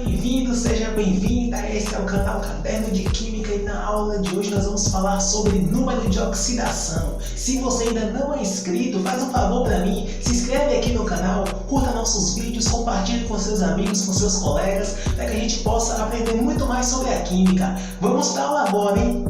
bem-vindo, seja bem-vinda. Esse é o canal Caderno de Química e na aula de hoje nós vamos falar sobre número de oxidação. Se você ainda não é inscrito, faz um favor para mim, se inscreve aqui no canal, curta nossos vídeos, compartilhe com seus amigos, com seus colegas, para que a gente possa aprender muito mais sobre a química. Vamos para aula agora, hein?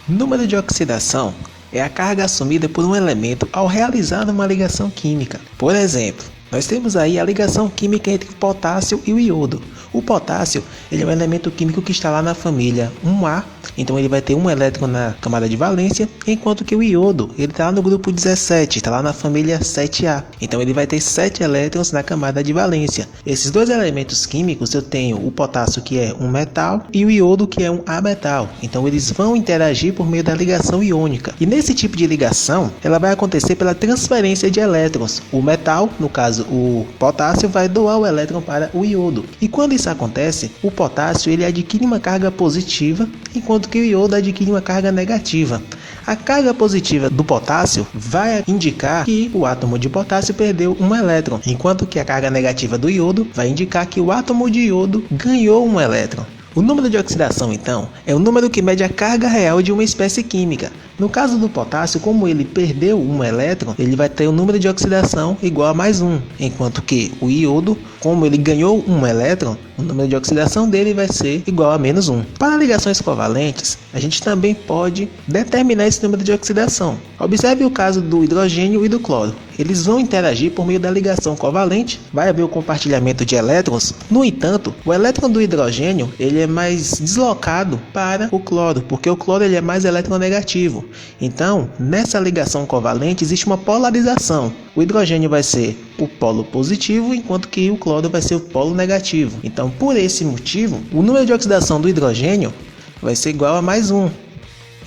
Número de oxidação é a carga assumida por um elemento ao realizar uma ligação química. Por exemplo, nós temos aí a ligação química entre o potássio e o iodo. O potássio ele é um elemento químico que está lá na família 1A, então ele vai ter um elétron na camada de valência, enquanto que o iodo ele está lá no grupo 17, está lá na família 7A, então ele vai ter 7 elétrons na camada de valência. Esses dois elementos químicos eu tenho o potássio que é um metal e o iodo que é um ametal, então eles vão interagir por meio da ligação iônica. E nesse tipo de ligação ela vai acontecer pela transferência de elétrons. O metal, no caso o potássio, vai doar o elétron para o iodo. E quando isso acontece, o potássio ele adquire uma carga positiva, enquanto que o iodo adquire uma carga negativa. A carga positiva do potássio vai indicar que o átomo de potássio perdeu um elétron, enquanto que a carga negativa do iodo vai indicar que o átomo de iodo ganhou um elétron. O número de oxidação, então, é o número que mede a carga real de uma espécie química. No caso do potássio, como ele perdeu um elétron, ele vai ter o número de oxidação igual a mais 1, enquanto que o iodo, como ele ganhou um elétron, o número de oxidação dele vai ser igual a menos 1. Para ligações covalentes, a gente também pode determinar esse número de oxidação. Observe o caso do hidrogênio e do cloro. Eles vão interagir por meio da ligação covalente, vai haver o compartilhamento de elétrons. No entanto, o elétron do hidrogênio ele é mais deslocado para o cloro, porque o cloro ele é mais eletronegativo. Então, nessa ligação covalente existe uma polarização. O hidrogênio vai ser o polo positivo, enquanto que o cloro vai ser o polo negativo. Então, por esse motivo, o número de oxidação do hidrogênio vai ser igual a mais 1,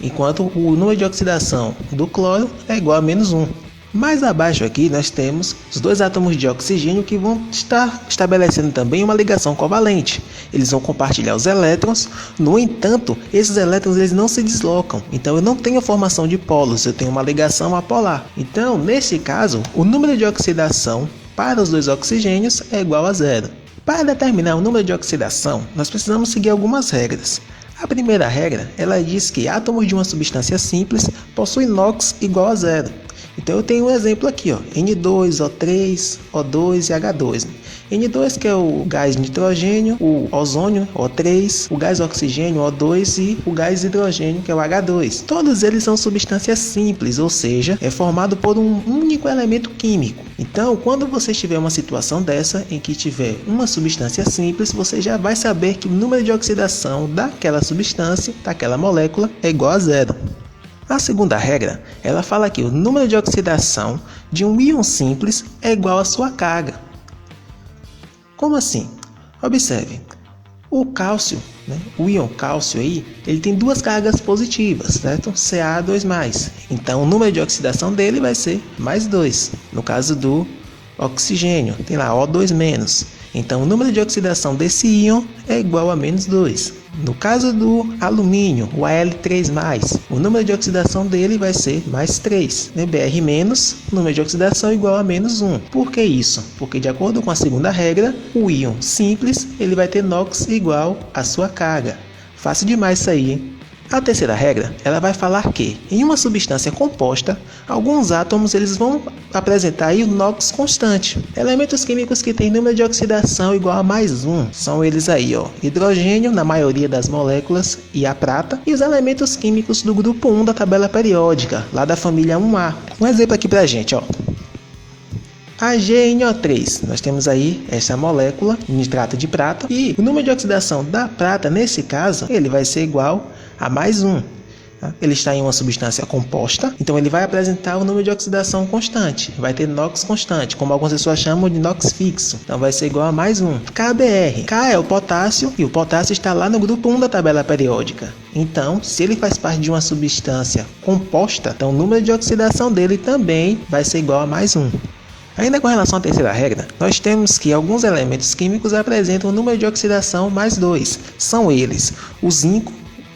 enquanto o número de oxidação do cloro é igual a menos 1. Mais abaixo aqui nós temos os dois átomos de oxigênio que vão estar estabelecendo também uma ligação covalente. Eles vão compartilhar os elétrons, no entanto, esses elétrons eles não se deslocam, então eu não tenho a formação de polos, eu tenho uma ligação apolar. Então, nesse caso, o número de oxidação para os dois oxigênios é igual a 0. Para determinar o número de oxidação, nós precisamos seguir algumas regras. A primeira regra, ela diz que átomos de uma substância simples possuem NOx igual a 0. Então eu tenho um exemplo aqui, ó, N2, O3, O2 e H2. N2 que é o gás nitrogênio, o ozônio, O3, o gás oxigênio, O2 e o gás hidrogênio, que é o H2. Todos eles são substâncias simples, ou seja, é formado por um único elemento químico. Então, quando você tiver uma situação dessa, em que tiver uma substância simples, você já vai saber que o número de oxidação daquela substância, daquela molécula, é igual a 0. A segunda regra, ela fala que o número de oxidação de um íon simples é igual à sua carga. Como assim? Observe, o cálcio, o íon cálcio aí, ele tem duas cargas positivas, certo? Ca2+. Então o número de oxidação dele vai ser mais 2. No caso do oxigênio, tem lá O2-. Então o número de oxidação desse íon é igual a menos 2. No caso do alumínio, o Al3+, o número de oxidação dele vai ser mais 3. Br-, número de oxidação igual a menos 1. Por que isso? Porque de acordo com a segunda regra, o íon simples ele vai ter NOx igual à sua carga. Fácil demais isso aí, hein? A terceira regra, ela vai falar que em uma substância composta, alguns átomos eles vão apresentar aí o NOx constante. Elementos químicos que têm número de oxidação igual a mais 1 são eles aí, ó, hidrogênio na maioria das moléculas e a prata, e os elementos químicos do grupo 1 da tabela periódica, lá da família 1A. Um exemplo aqui pra gente, ó. AgNO3, nós temos aí essa molécula, nitrato de prata, e o número de oxidação da prata, nesse caso, ele vai ser igual a mais 1. Ele está em uma substância composta, então ele vai apresentar o número de oxidação constante, vai ter NOx constante, como algumas pessoas chamam de NOx fixo, então vai ser igual a mais 1. KBr, K é o potássio, e o potássio está lá no grupo 1 da tabela periódica. Então, se ele faz parte de uma substância composta, então o número de oxidação dele também vai ser igual a mais 1. Ainda com relação à terceira regra, nós temos que alguns elementos químicos apresentam o número de oxidação mais 2. São eles o zinco,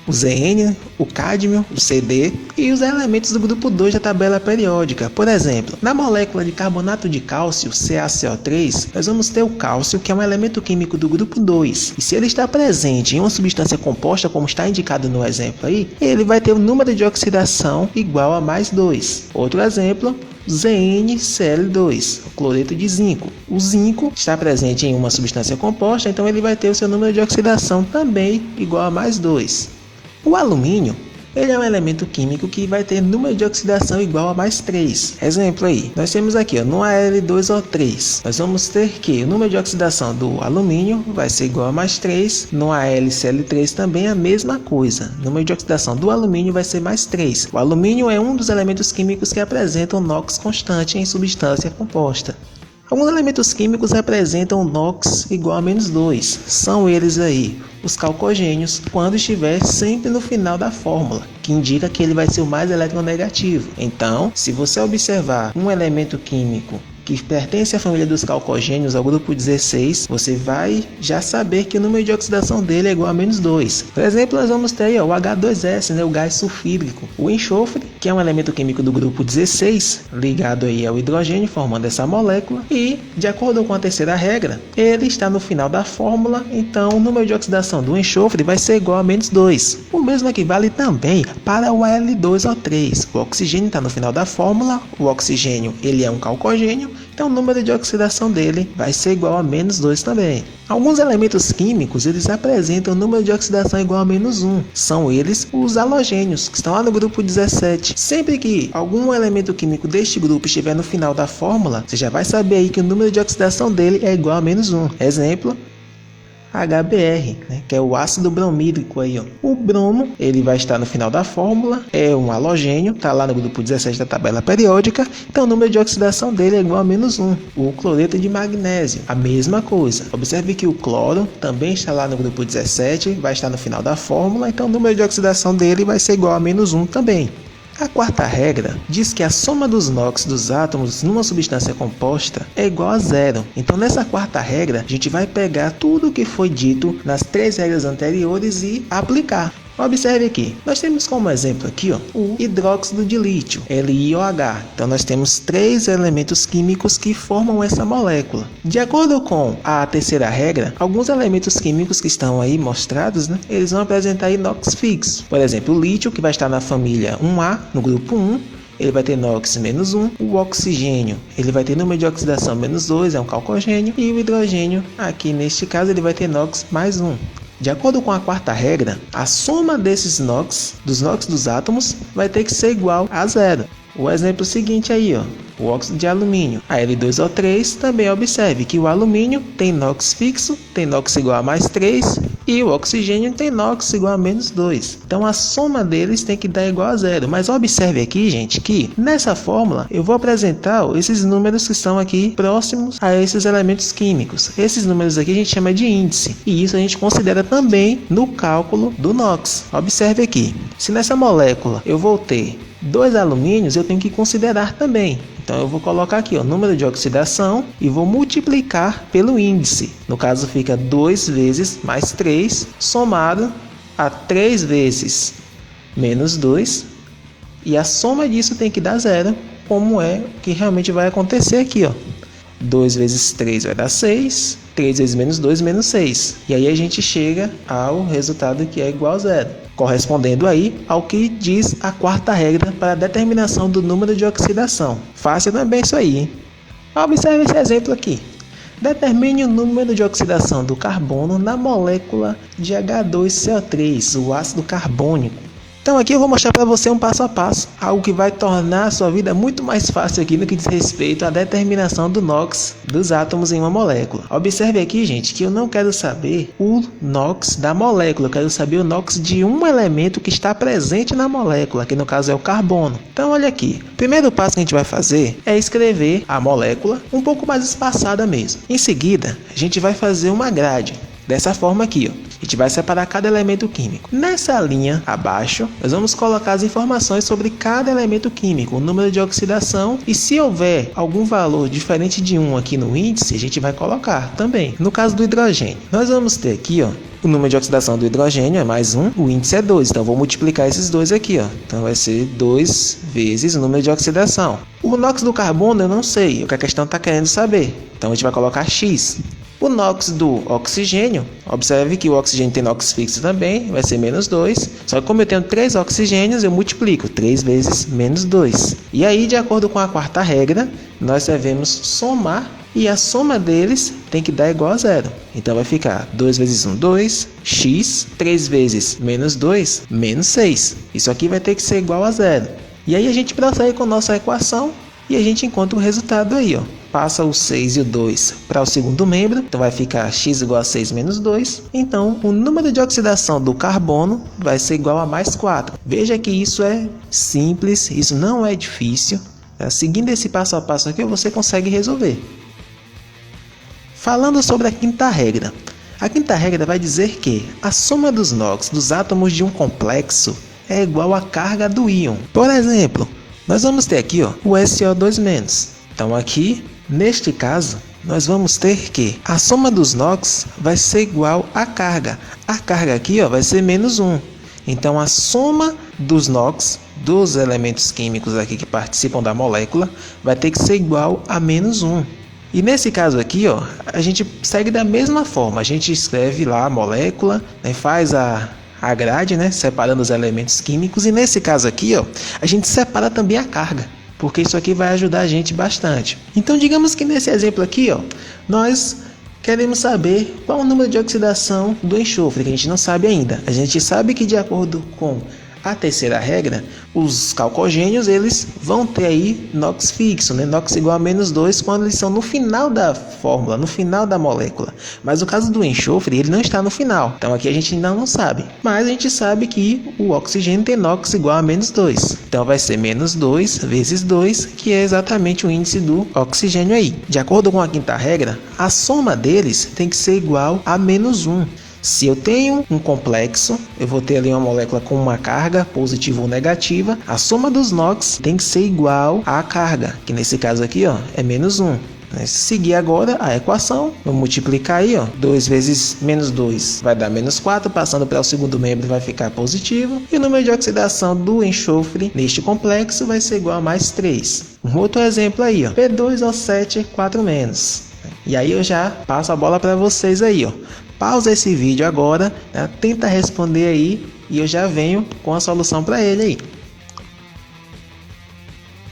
o Zn, o cádmio, o Cd e os elementos do grupo 2 da tabela periódica. Por exemplo, na molécula de carbonato de cálcio, CaCO3, nós vamos ter o cálcio, que é um elemento químico do grupo 2. E se ele está presente em uma substância composta, como está indicado no exemplo aí, ele vai ter o número de oxidação igual a mais 2. Outro exemplo, ZnCl2, o cloreto de zinco. O zinco está presente em uma substância composta, então ele vai ter o seu número de oxidação também igual a mais 2. O alumínio, ele é um elemento químico que vai ter número de oxidação igual a mais 3. Exemplo aí, nós temos aqui no Al2O3, nós vamos ter que o número de oxidação do alumínio vai ser igual a mais 3, no AlCl3 também a mesma coisa, o número de oxidação do alumínio vai ser mais 3. O alumínio é um dos elementos químicos que apresentam NOx constante em substância composta. Alguns elementos químicos representam NOx igual a menos 2, são eles aí, os calcogênios, quando estiver sempre no final da fórmula, que indica que ele vai ser o mais eletronegativo. Então, se você observar um elemento químico que pertence à família dos calcogênios, ao grupo 16, você vai já saber que o número de oxidação dele é igual a menos 2. Por exemplo, nós vamos ter aí, o H2S, o gás sulfídrico. O enxofre, que é um elemento químico do grupo 16, ligado aí ao hidrogênio, formando essa molécula, e, de acordo com a terceira regra, ele está no final da fórmula, então o número de oxidação do enxofre vai ser igual a menos 2. O mesmo equivale também para o Al2O3. O oxigênio está no final da fórmula, o oxigênio ele é um calcogênio, então o número de oxidação dele vai ser igual a menos 2 também. Alguns elementos químicos eles apresentam o número de oxidação igual a menos 1. São eles os halogênios, que estão lá no grupo 17. Sempre que algum elemento químico deste grupo estiver no final da fórmula, você já vai saber aí que o número de oxidação dele é igual a menos 1. Exemplo, HBr, que é o ácido bromídrico aí, ó. O bromo, ele vai estar no final da fórmula, é um halogênio, está lá no grupo 17 da tabela periódica, então o número de oxidação dele é igual a menos 1. O cloreto de magnésio, a mesma coisa. Observe que o cloro também está lá no grupo 17, vai estar no final da fórmula, então o número de oxidação dele vai ser igual a menos 1 também. A quarta regra diz que a soma dos NOx dos átomos numa substância composta é igual a zero. Então nessa quarta regra a gente vai pegar tudo o que foi dito nas três regras anteriores e aplicar. Observe aqui, nós temos como exemplo aqui o hidróxido de lítio, LiOH. Então nós temos três elementos químicos que formam essa molécula. De acordo com a terceira regra, alguns elementos químicos que estão aí mostrados, eles vão apresentar NOx fixo. Por exemplo, o lítio, que vai estar na família 1A, no grupo 1, ele vai ter NOx menos 1, o oxigênio ele vai ter número de oxidação menos 2, é um calcogênio, e o hidrogênio, aqui neste caso, ele vai ter NOx mais 1. De acordo com a quarta regra, a soma desses NOx, dos NOx dos átomos, vai ter que ser igual a zero. O exemplo seguinte aí, o óxido de alumínio, Al2O3, também observe que o alumínio tem NOx fixo, tem NOx igual a mais 3, e o oxigênio tem NOx igual a menos 2. Então a soma deles tem que dar igual a zero. Mas observe aqui, gente, que nessa fórmula eu vou apresentar esses números que estão aqui próximos a esses elementos químicos. Esses números aqui a gente chama de índice, e isso a gente considera também no cálculo do NOx. Observe aqui, se nessa molécula eu vou ter 2 alumínios, eu tenho que considerar também. Então eu vou colocar aqui o número de oxidação e vou multiplicar pelo índice. No caso fica 2 vezes mais 3, somado a 3 vezes menos 2. E a soma disso tem que dar zero, como é que realmente vai acontecer aqui. 2 vezes 3 vai dar 6, 3 vezes menos 2, menos 6. E aí a gente chega ao resultado que é igual a zero, correspondendo aí ao que diz a quarta regra para a determinação do número de oxidação. Fácil também isso aí, hein? Observe esse exemplo aqui. Determine o número de oxidação do carbono na molécula de H2CO3, o ácido carbônico. Então aqui eu vou mostrar para você um passo a passo, algo que vai tornar a sua vida muito mais fácil aqui no que diz respeito à determinação do NOx dos átomos em uma molécula. Observe aqui, gente, que eu não quero saber o NOx da molécula, eu quero saber o NOx de um elemento que está presente na molécula, que no caso é o carbono. Então olha aqui, o primeiro passo que a gente vai fazer é escrever a molécula um pouco mais espaçada mesmo. Em seguida, a gente vai fazer uma grade, dessa forma aqui, A gente vai separar cada elemento químico. Nessa linha abaixo, nós vamos colocar as informações sobre cada elemento químico, o número de oxidação, e se houver algum valor diferente de 1 aqui no índice, a gente vai colocar também. No caso do hidrogênio, nós vamos ter aqui, ó, o número de oxidação do hidrogênio é mais 1, o índice é 2, então vou multiplicar esses dois aqui, ó. Então vai ser 2 vezes o número de oxidação. O monóxido do carbono eu não sei, o que a questão está querendo saber, então a gente vai colocar X. O NOx do oxigênio, observe que o oxigênio tem NOx fixo também, vai ser menos 2. Só que como eu tenho 3 oxigênios, eu multiplico 3 vezes menos 2. E aí, de acordo com a quarta regra, nós devemos somar e a soma deles tem que dar igual a zero. Então vai ficar 2 vezes 1, 2, x, 3 vezes menos 2, menos 6. Isso aqui vai ter que ser igual a zero. E aí a gente prossegue com a nossa equação e a gente encontra o resultado aí, ó. Passa o 6 e o 2 para o segundo membro, então vai ficar x igual a 6 menos 2. Então, o número de oxidação do carbono vai ser igual a mais 4. Veja que isso é simples, isso não é difícil. Seguindo esse passo a passo aqui, você consegue resolver. Falando sobre a quinta regra. A quinta regra vai dizer que a soma dos NOx dos átomos de um complexo é igual à carga do íon. Por exemplo, nós vamos ter aqui, ó, o SO2-. Então aqui, neste caso, nós vamos ter que a soma dos NOx vai ser igual à carga. A carga aqui, ó, vai ser menos 1. Então a soma dos NOx, dos elementos químicos aqui que participam da molécula, vai ter que ser igual a menos 1. E nesse caso aqui, ó, a gente segue da mesma forma. A gente escreve lá a molécula, né, faz a grade, né, separando os elementos químicos. E nesse caso aqui, ó, a gente separa também a carga, porque isso aqui vai ajudar a gente bastante. Então, digamos que nesse exemplo aqui, ó, nós queremos saber qual é o número de oxidação do enxofre, que a gente não sabe ainda. A gente sabe que, de acordo com a terceira regra, os calcogênios eles vão ter aí NOx fixo, né? NOx igual a menos 2 quando eles são no final da fórmula, no final da molécula. Mas no caso do enxofre, ele não está no final. Então aqui a gente ainda não sabe. Mas a gente sabe que o oxigênio tem NOx igual a menos 2. Então vai ser menos 2 vezes 2, que é exatamente o índice do oxigênio aí. De acordo com a quinta regra, a soma deles tem que ser igual a menos 1. Se eu tenho um complexo, eu vou ter ali uma molécula com uma carga positiva ou negativa. A soma dos NOx tem que ser igual à carga, que nesse caso aqui, ó, é menos 1. Seguir agora a equação, vou multiplicar aí, ó, 2 vezes menos 2 vai dar menos 4, passando para o segundo membro vai ficar positivo. E o número de oxidação do enxofre neste complexo vai ser igual a mais 3. Um outro exemplo aí, ó, P2O7 4-. E aí eu já passo a bola para vocês aí, ó. Pausa esse vídeo agora, né? Tenta responder aí e eu já venho com a solução para ele aí.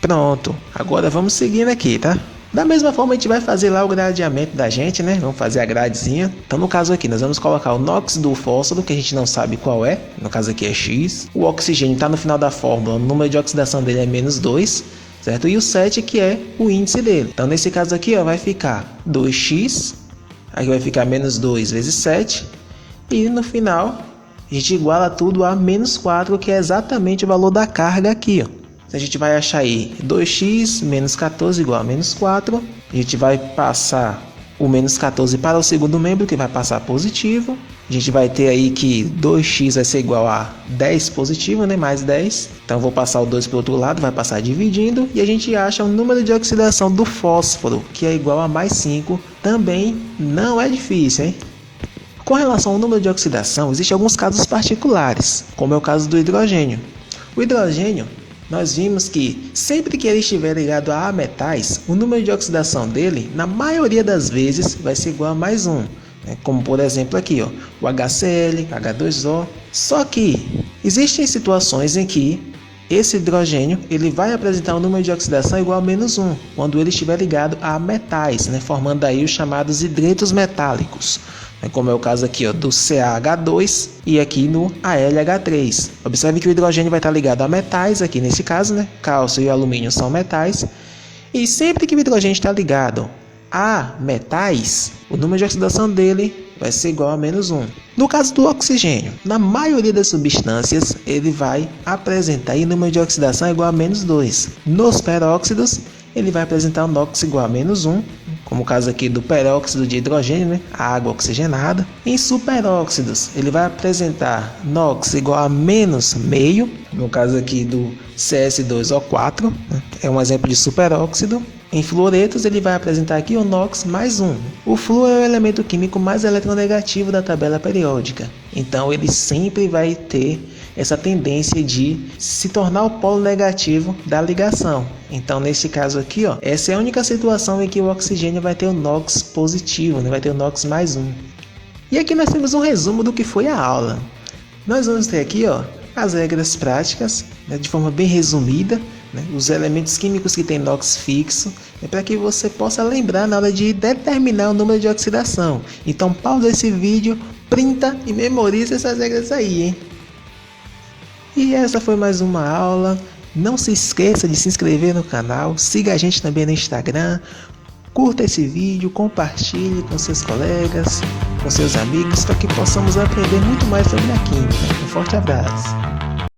Pronto, agora vamos seguindo aqui, tá? Da mesma forma a gente vai fazer lá o gradeamento da gente, né? Vamos fazer a gradezinha. Então no caso aqui nós vamos colocar o NOx do fósforo, que a gente não sabe qual é. No caso aqui é X. O oxigênio está no final da fórmula, o número de oxidação dele é menos 2. Certo? E o 7 que é o índice dele. Então nesse caso aqui, ó, vai ficar 2x. Aqui vai ficar menos 2 vezes 7. E no final, a gente iguala tudo a menos 4, que é exatamente o valor da carga aqui, ó. A gente vai achar aí 2x menos 14 igual a menos 4. A gente vai passar o menos 14 para o segundo membro, que vai passar positivo. A gente vai ter aí que 2x vai ser igual a 10 positivo, né? Mais 10. Então vou passar o 2 para o outro lado, vai passar dividindo. E a gente acha o número de oxidação do fósforo, que é igual a mais 5. Também não é difícil, hein? Com relação ao número de oxidação, existem alguns casos particulares, como é o caso do hidrogênio. O hidrogênio, nós vimos que sempre que ele estiver ligado a metais, o número de oxidação dele, na maioria das vezes, vai ser igual a mais 1. Como por exemplo aqui, ó, o HCl, H2O. Só que existem situações em que esse hidrogênio ele vai apresentar um número de oxidação igual a menos 1, quando ele estiver ligado a metais, né, formando aí os chamados hidretos metálicos. Como é o caso aqui, ó, do CaH2 e aqui no AlH3. Observe que o hidrogênio vai estar ligado a metais, aqui nesse caso, né? Cálcio e alumínio são metais. E sempre que o hidrogênio está ligado a metais, o número de oxidação dele vai ser igual a menos 1. No caso do oxigênio, na maioria das substâncias, ele vai apresentar aí número de oxidação igual a menos 2. Nos peróxidos, ele vai apresentar um NOx igual a menos 1. como o caso aqui do peróxido de hidrogênio, né? A água oxigenada. Em superóxidos, ele vai apresentar NOx igual a menos meio, no caso aqui do CS2O4, né? É um exemplo de superóxido. Em fluoretos, ele vai apresentar aqui o NOx mais 1. O flúor é o elemento químico mais eletronegativo da tabela periódica, então ele sempre vai ter essa tendência de se tornar o polo negativo da ligação. Então, nesse caso aqui, ó, essa é a única situação em que o oxigênio vai ter o NOx positivo, né? Vai ter o NOx mais 1. E aqui nós temos um resumo do que foi a aula. Nós vamos ter aqui, ó, as regras práticas, né, de forma bem resumida, né, os elementos químicos que têm NOx fixo, para que você possa lembrar na hora de determinar o número de oxidação. Então, pausa esse vídeo, printa e memoriza essas regras aí, hein? E essa foi mais uma aula. Não se esqueça de se inscrever no canal, siga a gente também no Instagram, curta esse vídeo, compartilhe com seus colegas, com seus amigos, para que possamos aprender muito mais sobre a química. Um forte abraço!